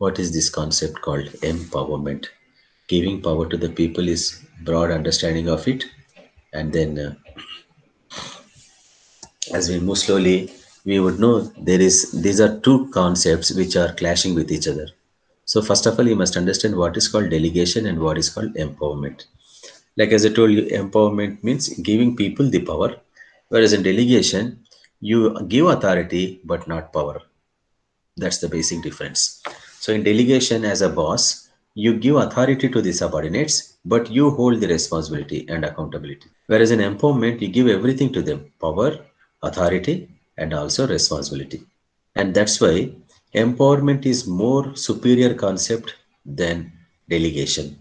What is this concept called empowerment? Giving power to the people is broad understanding of it, and then as we move slowly, we would know these are two concepts which are clashing with each other. So first of all, you must understand what is called delegation and what is called empowerment. Like as I told you, empowerment means giving people the power, whereas in delegation, you give authority but not power. That's the basic difference. So in delegation, as a boss, you give authority to the subordinates, but you hold the responsibility and accountability. Whereas in empowerment, you give everything to them: power, authority, and also responsibility. And that's why empowerment is more superior concept than delegation.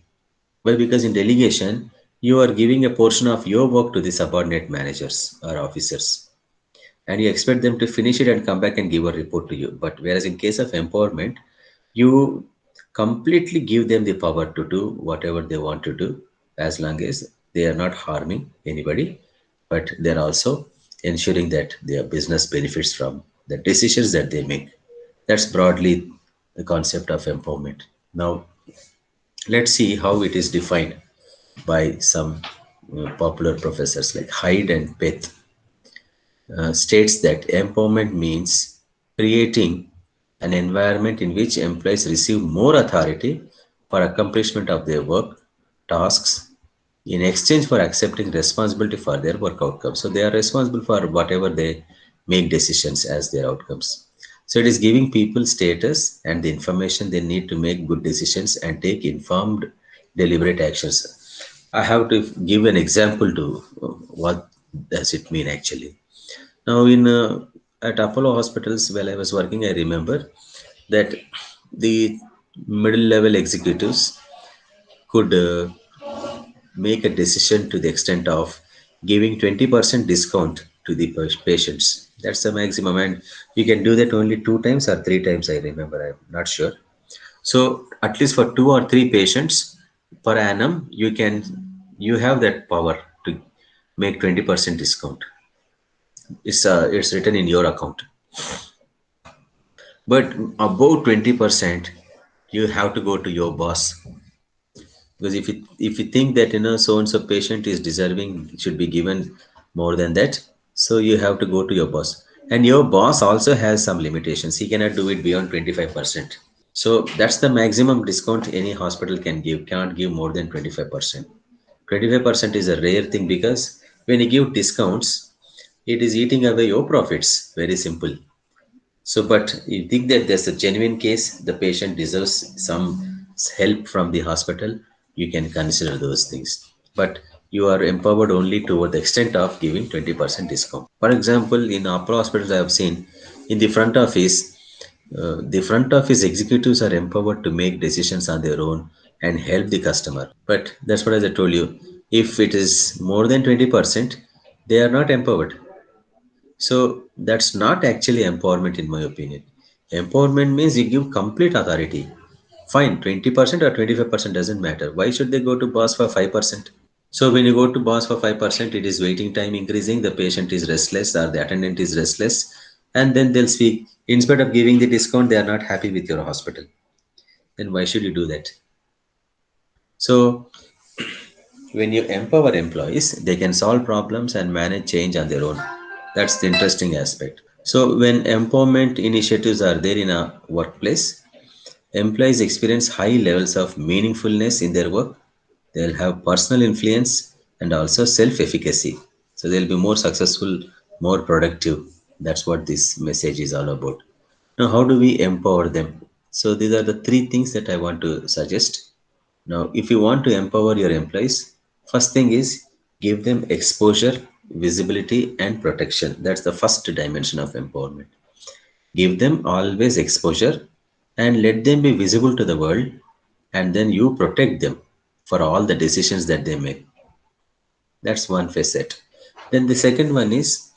Why? Because in delegation, you are giving a portion of your work to the subordinate managers or officers, and you expect them to finish it and come back and give a report to you. But whereas in case of empowerment, you completely give them the power to do whatever they want to do, as long as they are not harming anybody, but they're also ensuring that their business benefits from the decisions that they make. That's broadly the concept of empowerment. Now, let's see how it is defined by some popular professors like Hyde and Peth. States that empowerment means creating an environment in which employees receive more authority for accomplishment of their work tasks in exchange for accepting responsibility for their work outcomes. So they are responsible for whatever they make decisions as their outcomes. So it is giving people status and the information they need to make good decisions and take informed, deliberate actions. I have to give an example to what does it mean actually. Now, in at Apollo hospitals, while I was working, I remember that the middle level executives could make a decision to the extent of giving 20% discount to the patients. That's the maximum, and you can do that only two times or three times. I remember, I'm not sure. So, at least for two or three patients per annum, you have that power to make 20% discount. It's written in your account. But above 20%, you have to go to your boss, because if you think that so and so patient is deserving, should be given more than that, so you have to go to your boss. And your boss also has some limitations. He cannot do it beyond 25%. So that's the maximum discount any hospital can give. Cannot give more than 25%. 25% is a rare thing, because when you give discounts, it is eating away your profits. Very simple. So, but you think that there's a genuine case, the patient deserves some help from the hospital, you can consider those things. But you are empowered only to the extent of giving 20% discount. For example, in Apollo hospitals, I have seen in the front office executives are empowered to make decisions on their own and help the customer. But that's what, as I told you, if it is more than 20%, they are not empowered. So that's not actually empowerment, in my opinion. Empowerment means you give complete authority. Fine, 20% or 25% doesn't matter. Why should they go to boss for 5%? So when you go to boss for 5%, it is waiting time increasing, the patient is restless or the attendant is restless, and then they'll speak. Instead of giving the discount, they are not happy with your hospital. Then why should you do that? So when you empower employees, they can solve problems and manage change on their own. That's the interesting aspect. So when empowerment initiatives are there in a workplace, employees experience high levels of meaningfulness in their work. They'll have personal influence and also self-efficacy. So they'll be more successful, more productive. That's what this message is all about. Now, how do we empower them? So these are the three things that I want to suggest. Now, if you want to empower your employees, first thing is give them exposure, visibility, and protection. That's the first dimension of empowerment. Give them always exposure and let them be visible to the world, and then you protect them for all the decisions that they make. That's one facet. Then the second one is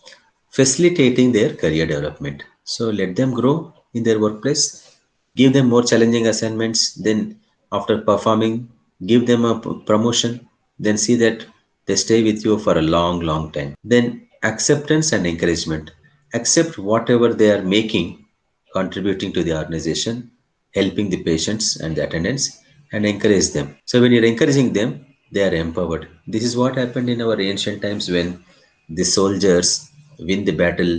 facilitating their career development. So let them grow in their workplace, give them more challenging assignments, then after performing, give them a promotion, then see that they stay with you for a long, long time. Then acceptance and encouragement. Accept whatever they are making, contributing to the organization. helping the patients and the attendants, and encourage them. So when you're encouraging them, they are empowered. This is what happened in our ancient times when the soldiers win the battle.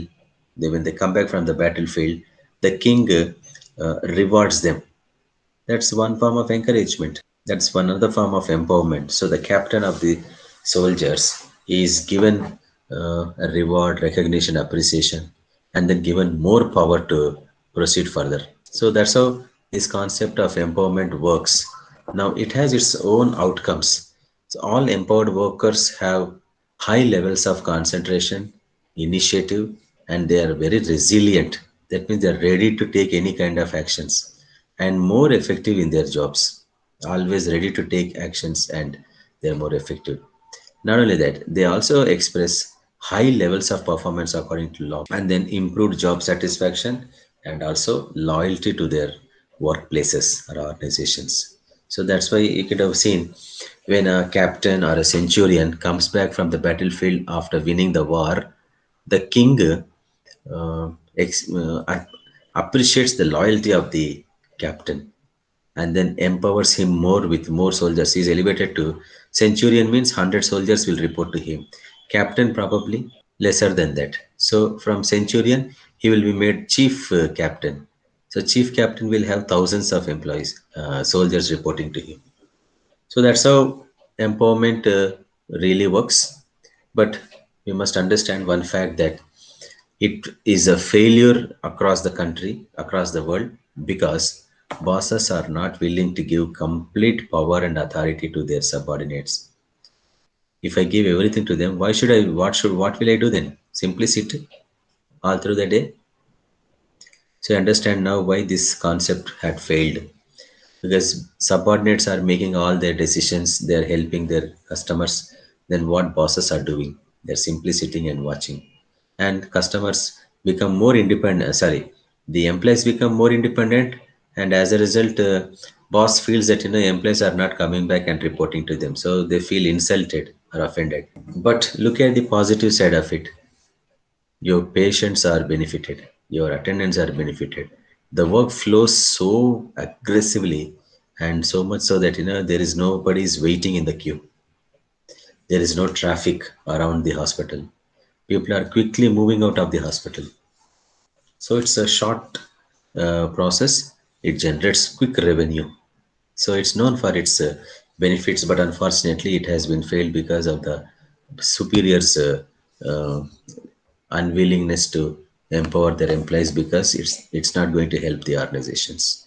When they come back from the battlefield, the king rewards them. That's one form of encouragement. That's one other form of empowerment. So the captain of the soldiers is given a reward, recognition, appreciation, and then given more power to proceed further. So that's how this concept of empowerment works. Now it has its own outcomes. So all empowered workers have high levels of concentration, initiative, and they are very resilient. That means they are ready to take any kind of actions and more effective in their jobs. Always ready to take actions and they are more effective. Not only that, they also express high levels of performance according to law, and then improved job satisfaction and also loyalty to their workplaces or organizations. So that's why you could have seen when a captain or a centurion comes back from the battlefield after winning the war, the king appreciates the loyalty of the captain and then empowers him more with more soldiers. He is elevated to centurion, means 100 soldiers will report to him. Captain probably lesser than that. So from centurion, he will be made chief captain. So chief captain will have thousands of employees, soldiers reporting to him. So that's how empowerment really works. But we must understand one fact that it is a failure across the country, across the world, because bosses are not willing to give complete power and authority to their subordinates. If I give everything to them, why should I? What will I do then? Simply sit all through the day. So I understand now why this concept had failed, because subordinates are making all their decisions, they're helping their customers. Then what bosses are doing, they're simply sitting and watching, and customers become more independent, sorry, the employees become more independent, and as a result, boss feels that employees are not coming back and reporting to them, so they feel insulted or offended. But look at the positive side of it. Your patients are benefited, your attendants are benefited, the work flows so aggressively, and so much so that there is nobody's waiting in the queue, there is no traffic around the hospital, people are quickly moving out of the hospital. So it's a short process, it generates quick revenue. So it's known for its benefits, but unfortunately it has been failed because of the superiors uh, unwillingness to empower their employees, because it's not going to help the organizations.